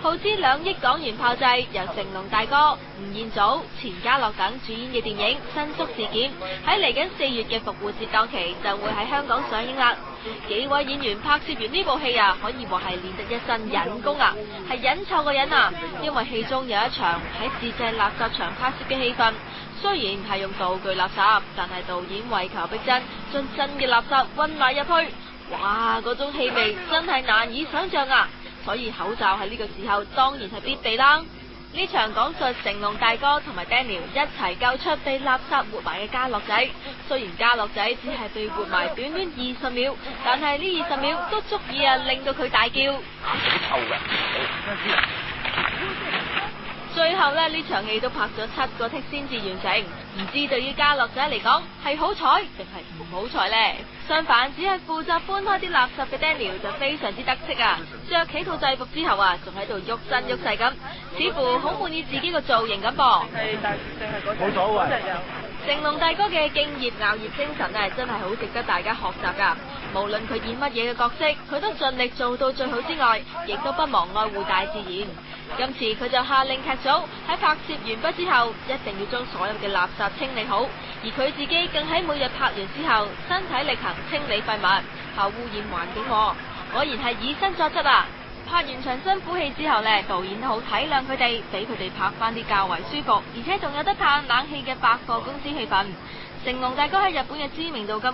耗資2億港元炮製，由成龍大哥、吳彥祖、錢嘉樂等主演嘅電影《新宿事件》喺嚟緊4月嘅復活節檔期就會喺香港上映啦。幾位演員拍攝完呢部戲啊，可以話係練得一身忍功啊，係忍臭個忍啊！因為戲中有一場喺自製垃圾場拍攝嘅戲份，雖然係用道具垃圾，但係導演為求逼真，將真嘅垃圾運埋入去，哇！嗰種氣味真係難以想象啊！所以口罩喺呢個時候當然係必備啦。呢場講述成龍大哥同埋 Daniel 一齊救出被垃圾活埋嘅家樂仔。雖然家樂仔只係被活埋短短20秒，但係呢20秒都足以令到佢大叫。臭嘅，最後呢場戲都拍咗7個剔先至完成，唔知對於家樂仔嚟講係好彩定係唔好彩呢？相反，只係負責搬開啲垃圾嘅 Daniel 就非常之得戚啊！着起套制服之後啊，仲喺度喐身喐勢咁，似乎好滿意自己個造型咁噃。冇所謂。成龍大哥嘅敬業熬業精神真係好值得大家學習噶。無論佢演乜嘢嘅角色，佢都盡力做到最好之外，亦都不忘愛護大自然。今次佢就下令劇組喺拍攝完畢之後，一定要將所有嘅垃圾清理好，而佢自己更喺每日拍完之後，身體力行清理廢物，怕污染環境。果然係以身作則啊！拍完場辛苦戲之後呢，導演都好體諒佢哋，俾佢哋拍翻啲較為舒服，而且仲有得嘆冷氣嘅百貨公司戲份。成龍大哥喺日本嘅知名度咁